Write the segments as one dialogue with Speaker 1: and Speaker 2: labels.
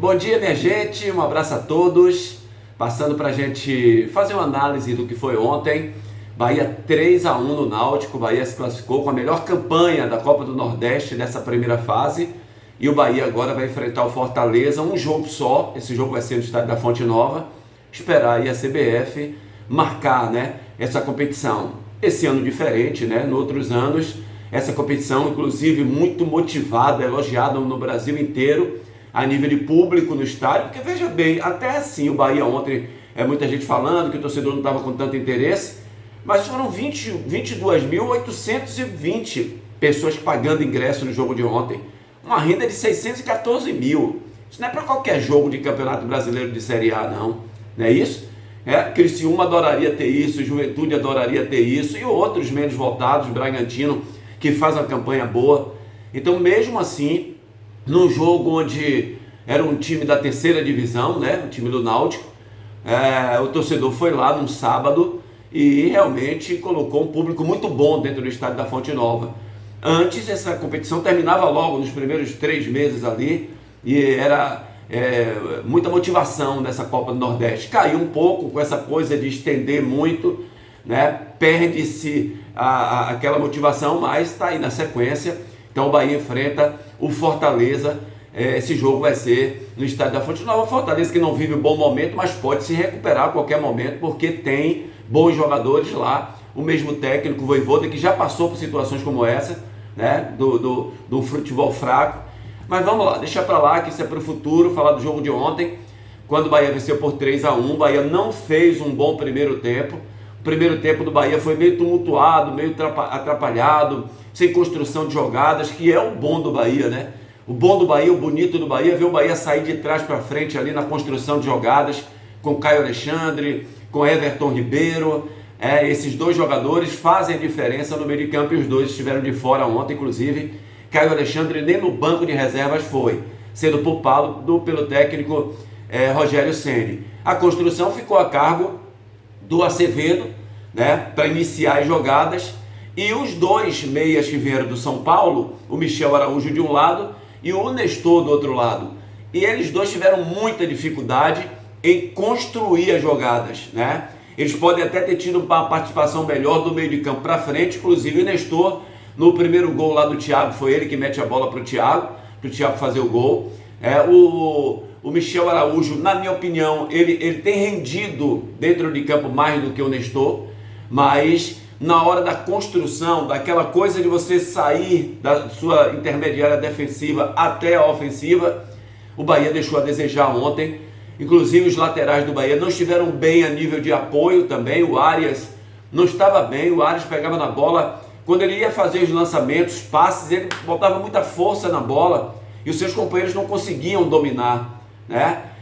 Speaker 1: Bom dia, minha gente, um abraço a todos. Passando para a gente fazer uma análise do que foi ontem. Bahia 3-1 no Náutico. Bahia se classificou com a melhor campanha da Copa do Nordeste nessa primeira fase. E o Bahia agora vai enfrentar o Fortaleza, um jogo só. Esse jogo vai ser no estádio da Fonte Nova. Esperar aí a CBF marcar, essa competição. Esse ano diferente, nos outros anos, essa competição, inclusive, muito motivada, elogiada no Brasil inteiro, a nível de público no estádio, porque veja bem, até assim o Bahia ontem, muita gente falando que o torcedor não estava com tanto interesse, mas foram 22.820 pessoas pagando ingresso no jogo de ontem, uma renda de 614 mil, isso não é para qualquer jogo de Campeonato Brasileiro de Série A não é isso? Criciúma adoraria ter isso, Juventude adoraria ter isso, e outros menos votados, Bragantino, que faz uma campanha boa. Então mesmo assim, num jogo onde era um time da terceira divisão, o time do Náutico, o torcedor foi lá num sábado e realmente colocou um público muito bom dentro do estádio da Fonte Nova. Antes essa competição terminava logo nos primeiros 3 meses ali, e era muita motivação nessa Copa do Nordeste. Caiu um pouco com essa coisa de estender muito, perde-se aquela motivação, mas está aí na sequência. Então o Bahia enfrenta o Fortaleza. Esse jogo vai ser no estádio da Fonte Nova. Fortaleza que não vive um bom momento, mas pode se recuperar a qualquer momento, porque tem bons jogadores lá. O mesmo técnico, o Vojvoda, que já passou por situações como essa, do futebol fraco. Mas vamos lá, deixa para lá, que isso é para o futuro. Falar do jogo de ontem, quando o Bahia venceu por 3-1. O Bahia não fez um bom primeiro tempo. O primeiro tempo do Bahia foi meio tumultuado, meio atrapalhado, sem construção de jogadas, que é o bom do Bahia, O bom do Bahia, o bonito do Bahia, é ver o Bahia sair de trás para frente ali na construção de jogadas, com Caio Alexandre, com Everton Ribeiro. Esses dois jogadores fazem a diferença no meio de campo, e os dois estiveram de fora ontem, inclusive. Caio Alexandre nem no banco de reservas foi, sendo poupado pelo técnico Rogério Ceni. A construção ficou a cargo do Acevedo, para iniciar as jogadas, e os dois meias que vieram do São Paulo, o Michel Araújo de um lado e o Nestor do outro lado, e eles dois tiveram muita dificuldade em construir as jogadas, Eles podem até ter tido uma participação melhor do meio de campo para frente, inclusive o Nestor, no primeiro gol lá do Thiago, foi ele que mete a bola para o Thiago fazer o gol. O Michel Araújo, na minha opinião, ele tem rendido dentro de campo mais do que o Nestor, mas na hora da construção, daquela coisa de você sair da sua intermediária defensiva até a ofensiva, o Bahia deixou a desejar ontem. Inclusive os laterais do Bahia não estiveram bem a nível de apoio também. O Arias não estava bem, o Arias pegava na bola, quando ele ia fazer os lançamentos, passes, ele botava muita força na bola e os seus companheiros não conseguiam dominar,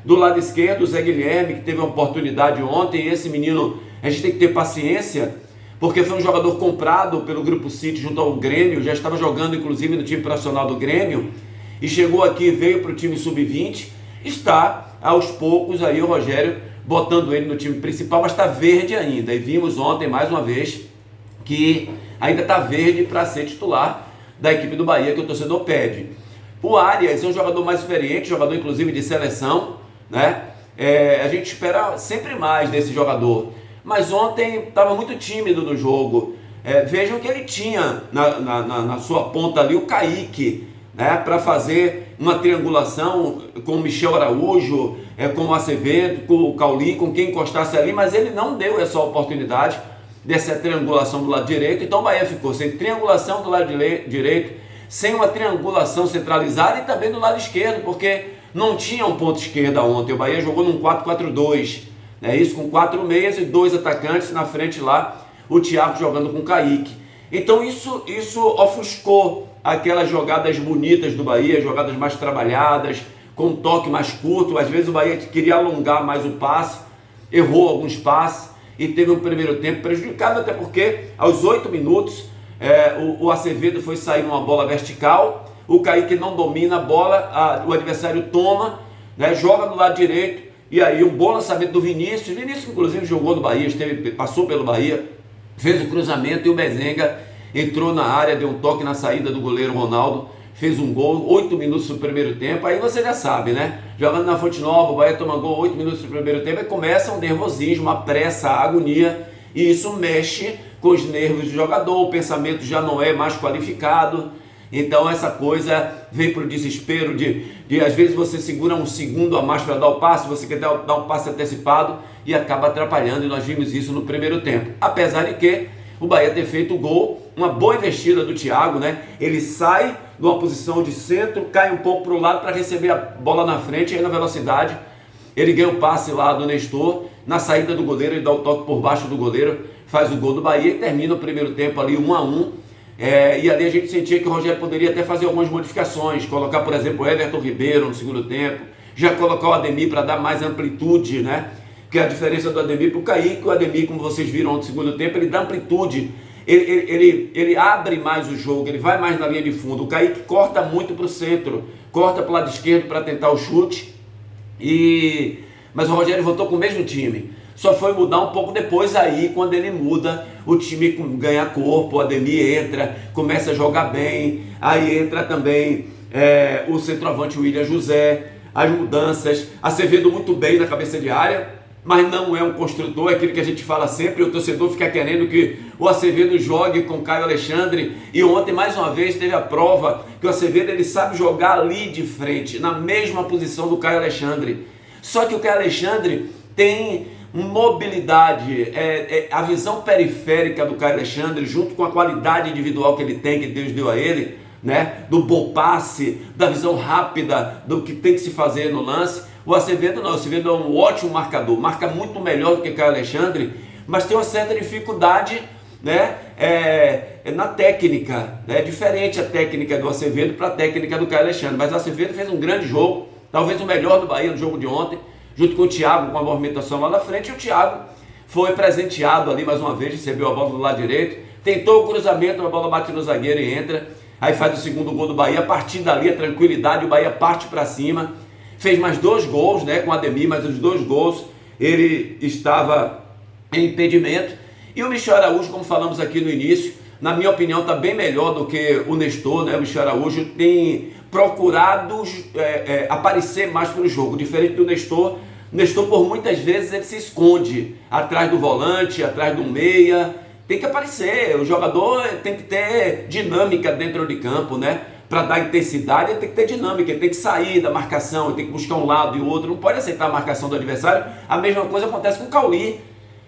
Speaker 1: Do lado esquerdo, o Zé Guilherme, que teve uma oportunidade ontem, e esse menino, a gente tem que ter paciência, porque foi um jogador comprado pelo Grupo City junto ao Grêmio, já estava jogando inclusive no time profissional do Grêmio, e chegou aqui, veio para o time sub-20, está aos poucos aí o Rogério botando ele no time principal, mas está verde ainda, e vimos ontem mais uma vez que ainda está verde para ser titular da equipe do Bahia, que o torcedor pede. O Arias é um jogador mais experiente, jogador inclusive de seleção, a gente espera sempre mais desse jogador, mas ontem estava muito tímido no jogo. Vejam que ele tinha na sua ponta ali o Kaique, para fazer uma triangulação com o Michel Araújo, com o Acevedo, com o Cauli, com quem encostasse ali, mas ele não deu essa oportunidade dessa triangulação do lado direito. Então o Bahia ficou sem triangulação do lado direito, sem uma triangulação centralizada, e também do lado esquerdo, porque não tinha um ponto esquerda ontem. O Bahia jogou num 4-4-2, isso, com 4 meias e 2 atacantes na frente lá, o Thiago jogando com o Kaique. Então isso ofuscou aquelas jogadas bonitas do Bahia, jogadas mais trabalhadas, com um toque mais curto. Às vezes o Bahia queria alongar mais o passe, errou alguns passes, e teve um primeiro tempo prejudicado, até porque aos 8 minutos o Acevedo foi sair numa bola vertical, o Kaique não domina a bola, o adversário toma, joga do lado direito, e aí um bom lançamento do Vinícius, inclusive jogou no Bahia, passou pelo Bahia, fez o cruzamento, e o Bezenga entrou na área, deu um toque na saída do goleiro Ronaldo, fez um gol, 8 minutos do primeiro tempo, aí você já sabe, né? Jogando na Fonte Nova, o Bahia toma gol 8 minutos do primeiro tempo, aí começa um nervosismo, a pressa, a agonia, e isso mexe com os nervos do jogador, o pensamento já não é mais qualificado, então essa coisa vem para o desespero de às vezes você segura um segundo a mais para dar o passe, você quer dar um passe antecipado e acaba atrapalhando, e nós vimos isso no primeiro tempo, apesar de que o Bahia ter feito o gol, uma boa investida do Thiago, né? Ele sai de uma posição de centro, cai um pouco para o lado para receber a bola na frente, aí na velocidade ele ganha o passe lá do Nestor, na saída do goleiro ele dá o toque por baixo do goleiro, faz o gol do Bahia e termina o primeiro tempo ali 1-1. E ali a gente sentia que o Rogério poderia até fazer algumas modificações, colocar, por exemplo, o Everton Ribeiro no segundo tempo, já colocar o Ademir para dar mais amplitude, né? Que é a diferença do Ademir para o Kaique. O Ademir, como vocês viram no segundo tempo, ele dá amplitude, ele abre mais o jogo, ele vai mais na linha de fundo. O Kaique corta muito para o centro, corta para o lado esquerdo para tentar o chute, mas o Rogério voltou com o mesmo time. Só foi mudar um pouco depois, aí quando ele muda, o time ganha corpo, o Ademir entra, começa a jogar bem, aí entra também o centroavante William José, as mudanças, Acevedo muito bem na cabeça de área, mas não é um construtor, é aquilo que a gente fala sempre, o torcedor fica querendo que o Acevedo jogue com o Caio Alexandre, e ontem mais uma vez teve a prova que o Acevedo ele sabe jogar ali de frente, na mesma posição do Caio Alexandre, só que o Caio Alexandre tem mobilidade, a visão periférica do Caio Alexandre, junto com a qualidade individual que ele tem, que Deus deu a ele, né? Do bom passe, da visão rápida, do que tem que se fazer no lance. O Acevedo não, o Acevedo é um ótimo marcador, marca muito melhor do que o Caio Alexandre, mas tem uma certa dificuldade, né? Na técnica, né? É diferente a técnica do Acevedo para a técnica do Caio Alexandre, mas o Acevedo fez um grande jogo, talvez o melhor do Bahia no jogo de ontem, junto com o Thiago, com a movimentação lá na frente, e o Thiago foi presenteado ali mais uma vez, recebeu a bola do lado direito, tentou o cruzamento, a bola bate no zagueiro e entra, aí faz o segundo gol do Bahia, a partir dali a tranquilidade, o Bahia parte para cima, fez mais 2 gols, né, com o Ademir, mas os 2 gols ele estava em impedimento, e o Michel Araújo, como falamos aqui no início, na minha opinião está bem melhor do que o Nestor, né? O Michel Araújo tem procurado aparecer mais para o jogo, diferente do Nestor. O Nestor, por muitas vezes, ele se esconde atrás do volante, atrás do meia. Tem que aparecer, o jogador tem que ter dinâmica dentro de campo, né? Para dar intensidade, ele tem que ter dinâmica, ele tem que sair da marcação, ele tem que buscar um lado e o outro, não pode aceitar a marcação do adversário. A mesma coisa acontece com o Cauli.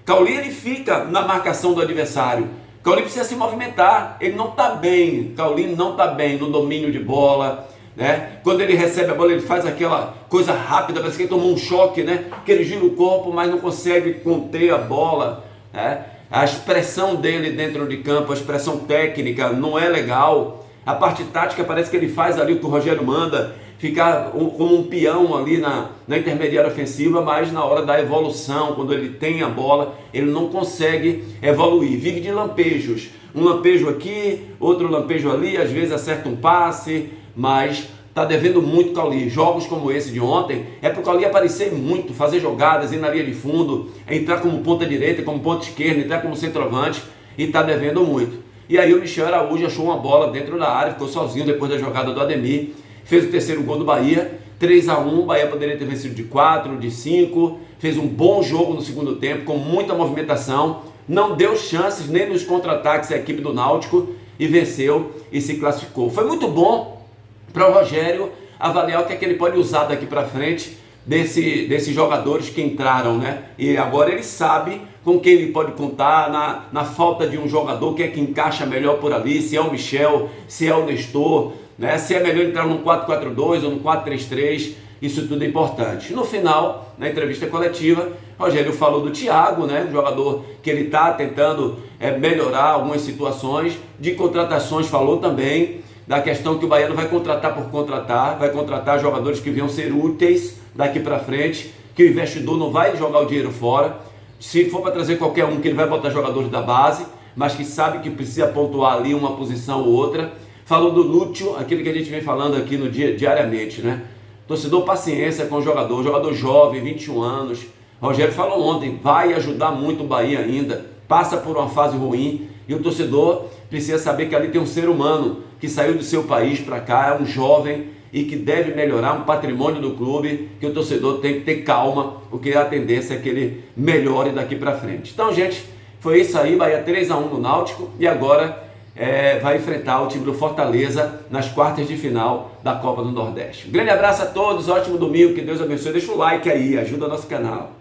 Speaker 1: Cauli, ele fica na marcação do adversário. Cauli precisa se movimentar, ele não está bem, Cauli não está bem no domínio de bola, né? Quando ele recebe a bola, ele faz aquela coisa rápida, parece que ele tomou um choque, né? Que ele gira o corpo, mas não consegue conter a bola, né? A expressão dele dentro de campo, a expressão técnica não é legal, a parte tática parece que ele faz ali o que o Rogério manda, ficar como um peão ali na intermediária ofensiva, mas na hora da evolução, quando ele tem a bola, ele não consegue evoluir, vive de lampejos, um lampejo aqui, outro lampejo ali, às vezes acerta um passe, mas está devendo muito Cauli. Jogos como esse de ontem, é para o Cauli aparecer muito, fazer jogadas, ir na linha de fundo, entrar como ponta direita, como ponta esquerda, entrar como centroavante, e está devendo muito. E aí o Michel Araújo achou uma bola dentro da área, ficou sozinho depois da jogada do Ademir, fez o terceiro gol do Bahia, 3-1, o Bahia poderia ter vencido de 4, de 5, fez um bom jogo no segundo tempo, com muita movimentação, não deu chances nem nos contra-ataques à equipe do Náutico, e venceu e se classificou. Foi muito bom para o Rogério avaliar o que é que ele pode usar daqui para frente desses jogadores que entraram, né? E agora ele sabe com quem ele pode contar na falta de um jogador, que é que encaixa melhor por ali, se é o Michel, se é o Nestor, né? Se é melhor entrar num 4-4-2 ou num 4-3-3, isso tudo é importante. No final, na entrevista coletiva, Rogério falou do Thiago, né? Um jogador que ele está tentando melhorar algumas situações, de contratações falou também, da questão que o Bahia não vai contratar por contratar, vai contratar jogadores que venham ser úteis daqui para frente, que o investidor não vai jogar o dinheiro fora, se for para trazer qualquer um, que ele vai botar jogadores da base, mas que sabe que precisa pontuar ali uma posição ou outra. Falou do Lúcio, aquilo que a gente vem falando aqui no diariamente, né? Torcedor, paciência com o jogador jovem, 21 anos. Rogério falou ontem, vai ajudar muito o Bahia ainda, passa por uma fase ruim, e o torcedor precisa saber que ali tem um ser humano que saiu do seu país para cá, é um jovem e que deve melhorar um patrimônio do clube, que o torcedor tem que ter calma, porque a tendência é que ele melhore daqui para frente. Então, gente, foi isso aí, Bahia 3-1 no Náutico, e agora vai enfrentar o time do Fortaleza nas quartas de final da Copa do Nordeste. Um grande abraço a todos, ótimo domingo, que Deus abençoe. Deixa o like aí, ajuda o nosso canal.